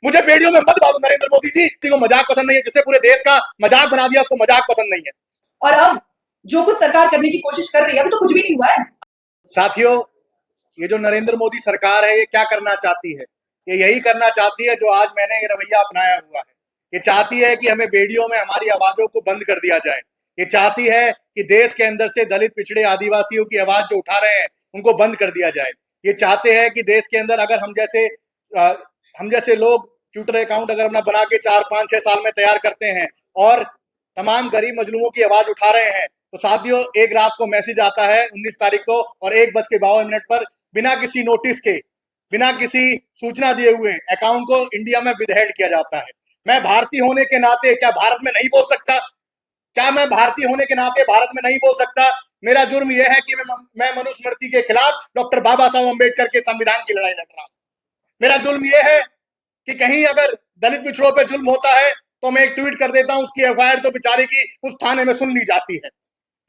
मुझे वीडियो में मत डालो नरेंद्र मोदी जी, को मजाक पसंद नहीं है, जिसने पूरे देश का मजाक बना दिया उसको मजाक पसंद नहीं है। और अब जो कुछ सरकार करने की कोशिश कर रही है, अभी तो कुछ भी नहीं हुआ है। साथियों, ये जो नरेंद्र मोदी सरकार है, ये क्या करना चाहती है? ये यही करना चाहती है जो आज मैंने ये रवैया अपनाया हुआ है। ये चाहती है कि हमें वीडियो में हमारी आवाजों को बंद कर दिया जाए। ये चाहती है कि देश के अंदर से दलित, पिछड़े, आदिवासियों की आवाज जो उठा रहे हैं उनको बंद कर दिया जाए। ये चाहते हैं कि देश के अंदर अगर हम जैसे लोग ट्विटर अकाउंट अगर अपना बना के 4, 5, 6 साल में तैयार करते हैं और तमाम गरीब मजलूमों की आवाज उठा रहे हैं, तो साथियों एक रात को मैसेज आता है 19 तारीख को और 1:52 पर बिना किसी नोटिस के, बिना किसी सूचना दिए हुए अकाउंट को इंडिया में विदहेल्ड किया जाता है। मैं भारतीय होने के नाते क्या भारत में नहीं बोल सकता? क्या मैं भारतीय होने के नाते भारत में नहीं बोल सकता? मेरा जुर्म यह है कि मैं मनुस्मृति के खिलाफ डॉक्टर बाबा साहब अम्बेडकर के संविधान की लड़ाई लड़ रहा हूं। मेरा जुर्म यह है कि कहीं अगर दलित पिछड़ों पे जुल्म होता है तो मैं एक ट्वीट कर देता हूं, उसकी एफआईआर तो बेचारे की उस थाने में सुन ली जाती है।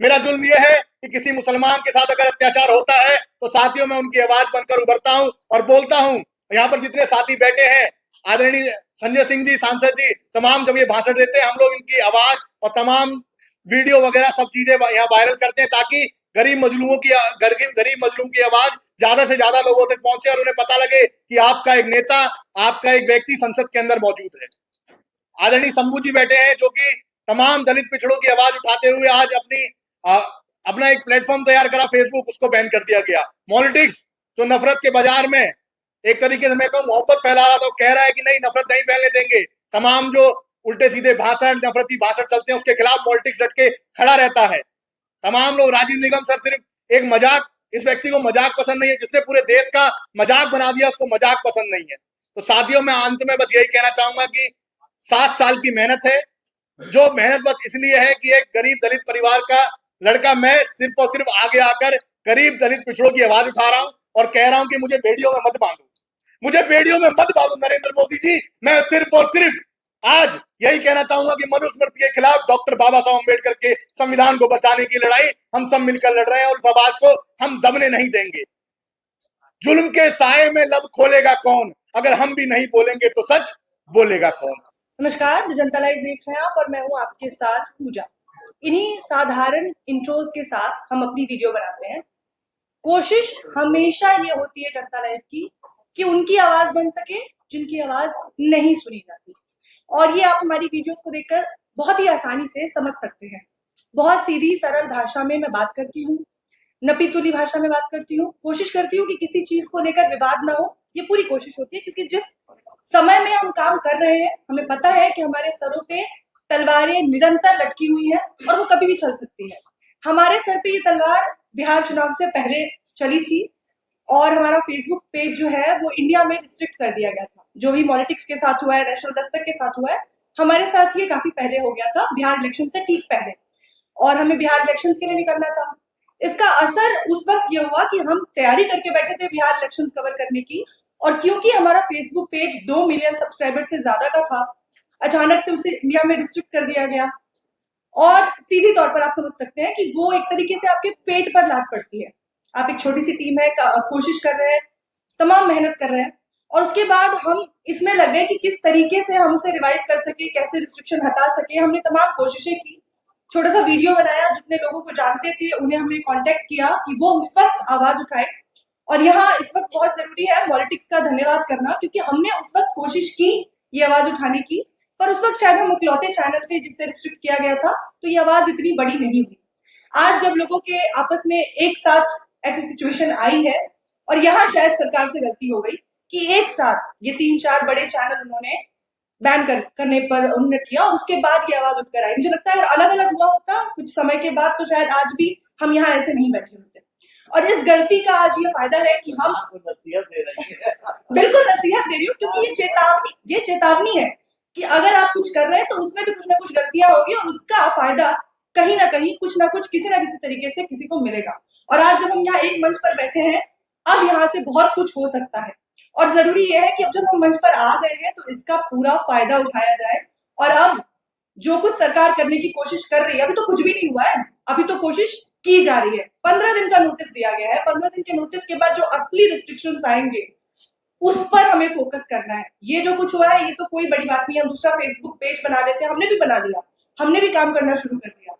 मेरा जुल्म यह है कि किसी मुसलमान के साथ अगर अत्याचार होता है तो साथियों में उनकी आवाज बनकर उभरता हूं और बोलता हूं। यहाँ पर जितने साथी बैठे हैं, आदरणीय संजय सिंह जी, सांसद जी, तमाम जब ये भाषण देते हैं हम लोग इनकी आवाज और तमाम वीडियो वगैरह सब चीजें यहाँ वायरल करते हैं ताकि गरीब मजलूमों की आवाज ज्यादा से ज्यादा लोगों तक पहुंचे और उन्हें पता लगे कि आपका एक नेता, आपका एक व्यक्ति संसद के अंदर मौजूद है। आदरणीय शंभू जी बैठे हैं जो कि तमाम दलित पिछड़ों की आवाज उठाते हुए आज अपना एक प्लेटफॉर्म तैयार करा फेसबुक, उसको बैन कर दिया गया। पॉलिटिक्स जो नफरत के बाजार में एक तरीके से मैं कहूँ मोहब्बत फैला रहा था, कह रहा है कि नहीं नफरत नहीं फैलने देंगे। तमाम जो उल्टे सीधे भाषण, नफरती भाषण चलते हैं उसके खिलाफ पॉलिटिक्स डट के खड़ा रहता है। तमाम लोग, राजीव निगम सर सिर्फ एक मजाक, इस व्यक्ति को मजाक पसंद नहीं है, जिसने पूरे देश का मजाक बना दिया उसको मजाक पसंद नहीं है। तो साथियों मैं अंत में बस यही कहना चाहूंगा कि 7 साल की मेहनत है, जो मेहनत बस इसलिए है कि एक गरीब दलित परिवार का लड़का मैं सिर्फ और सिर्फ आगे आकर गरीब दलित पिछड़ों की आवाज उठा रहा हूं और कह रहा हूं कि मुझे बेड़ियों में मत बांधो, मुझे बेड़ियों में मत बांधो नरेंद्र मोदी जी। मैं सिर्फ और सिर्फ आज यही कहना चाहूंगा कि मनुस्मृति के खिलाफ डॉक्टर बाबा साहब अम्बेडकर के संविधान को बचाने की लड़ाई हम सब मिलकर लड़ रहे हैं और उस आवाज को हम दबने नहीं देंगे। जुल्म के साए में लब खोलेगा कौन, अगर हम भी नहीं बोलेंगे तो सच बोलेगा कौन। नमस्कार, जनता लाइव देख रहे हैं आप और मैं हूं आपके साथ पूजा। इन्हीं साधारण इंट्रोज के साथ हम अपनी वीडियो बनाते हैं। कोशिश हमेशा ये होती है जनता लाइव की कि उनकी आवाज बन सके जिनकी आवाज नहीं सुनी जाती, और ये आप हमारी वीडियोस को देखकर बहुत ही आसानी से समझ सकते हैं। बहुत सीधी सरल भाषा में मैं बात करती हूँ, नपीतुली भाषा में बात करती हूँ, कोशिश करती हूँ कि किसी चीज को लेकर विवाद ना हो, ये पूरी कोशिश होती है। क्योंकि जिस समय में हम काम कर रहे हैं हमें पता है कि हमारे सरों पे तलवारें निरंतर लटकी हुई हैं और वो कभी भी चल सकती है। हमारे सर पे ये तलवार बिहार चुनाव से पहले चली थी और हमारा फेसबुक पेज जो है वो इंडिया में रिस्ट्रिक्ट कर दिया गया था। जो भी पॉलिटिक्स के साथ हुआ है, नेशनल दस्तक के साथ हुआ है, हमारे साथ ये काफी पहले हो गया था, बिहार इलेक्शन से ठीक पहले, और हमें बिहार इलेक्शंस के लिए निकलना था। इसका असर उस वक्त ये हुआ कि हम तैयारी करके बैठे थे बिहार इलेक्शन कवर करने की, और क्योंकि हमारा फेसबुक पेज 2 मिलियन सब्सक्राइबर से ज्यादा का था, अचानक से उसे इंडिया में रिस्ट्रिक्ट कर दिया गया। और सीधी तौर पर आप समझ सकते हैं कि वो एक तरीके से आपके पेट पर लात पड़ती है। आप एक छोटी सी टीम है, कोशिश कर रहे हैं, तमाम मेहनत कर रहे हैं, और उसके बाद हम इसमें लग गए कि किस तरीके से हम उसे रिवाइव कर सके, कैसे रिस्ट्रिक्शन हटा सके। हमने तमाम कोशिशें की, छोटा सा वीडियो बनाया, जितने लोगों को जानते थे उन्हें हमने कांटेक्ट किया कि वो उस वक्त आवाज उठाए। और यहाँ इस वक्त बहुत जरूरी है पॉलिटिक्स का धन्यवाद करना, क्योंकि हमने उस वक्त कोशिश की ये आवाज उठाने की, पर उस वक्त शायद हम इकलौते चैनल थे जिससे रिस्ट्रिक्ट किया गया था, तो ये आवाज इतनी बड़ी नहीं हुई। आज जब लोगों के आपस में एक साथ ऐसी सिचुएशन आई है, और यहाँ शायद सरकार से गलती हो गई कि एक साथ ये 3-4 बड़े चैनल उन्होंने बैन करने पर उन्होंने किया, और उसके बाद ये आवाज उठकर आई। मुझे लगता है अलग अलग हुआ होता कुछ समय के बाद तो शायद आज भी हम यहाँ ऐसे नहीं बैठे होते। और इस गलती का आज ये फायदा है कि हम नसीहत दे रही है। बिल्कुल नसीहत दे रही हूँ, क्योंकि ये चेतावनी है कि अगर आप कुछ कर रहे हैं तो उसमें भी कुछ ना कुछ गलतियां होगी, और उसका फायदा कहीं ना कहीं कुछ ना कुछ किसी ना किसी तरीके से किसी को मिलेगा। और आज जब हम यहाँ एक मंच पर बैठे हैं, अब यहाँ से बहुत कुछ हो सकता है, और जरूरी यह है कि अब जब हम मंच पर आ गए हैं तो इसका पूरा फायदा उठाया जाए। और अब जो कुछ सरकार करने की कोशिश कर रही है, अभी तो कुछ भी नहीं हुआ है, अभी तो कोशिश की जा रही है। 15 दिन का नोटिस दिया गया है, 15 दिन के नोटिस के बाद जो असली रिस्ट्रिक्शंस आएंगे उस पर हमें फोकस करना है। ये जो कुछ हुआ है ये तो कोई बड़ी बात नहीं है, हम दूसरा फेसबुक पेज बना लेते हैं, हमने भी बना लिया, हमने भी काम करना शुरू कर दिया,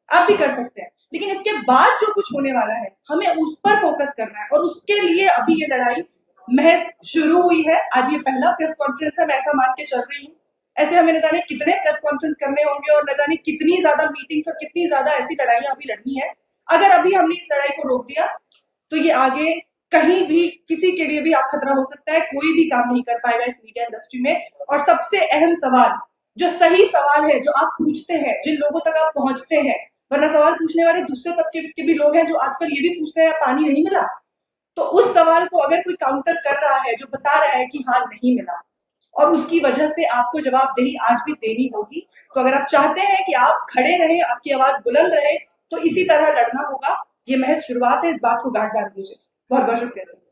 आप भी कर सकते हैं। लेकिन इसके बाद जो कुछ होने वाला है हमें उस पर फोकस करना है, और उसके लिए अभी ये लड़ाई महज शुरू हुई है। आज ये पहला प्रेस कॉन्फ्रेंस है, मैं ऐसा मान के चल रही हूँ। ऐसे हमें न जाने कितने प्रेस कॉन्फ्रेंस करने होंगे और न जाने कितनी ज्यादा मीटिंग्स और कितनी ज्यादा ऐसी लड़ाइयां अभी लड़नी है। अगर अभी हमने इस लड़ाई को रोक दिया तो ये आगे कहीं भी किसी के लिए भी आप खतरा हो सकता है, कोई भी काम नहीं कर पाएगा इस मीडिया इंडस्ट्री में। और सबसे अहम सवाल, जो सही सवाल है, जो आप पूछते हैं, जिन लोगों तक आप पहुंचते हैं, वरना सवाल पूछने वाले दूसरे तबके के भी लोग हैं जो आजकल ये भी पूछते हैं पानी नहीं मिला, तो उस सवाल को अगर कोई काउंटर कर रहा है, जो बता रहा है कि हाँ नहीं मिला, और उसकी वजह से आपको जवाबदेही आज भी देनी होगी, तो अगर आप चाहते हैं कि आप खड़े रहें, आपकी आवाज बुलंद रहे, तो इसी तरह लड़ना होगा। ये महज शुरुआत है, इस बात को गांठ बांध दीजिए। बहुत बहुत शुक्रिया सर।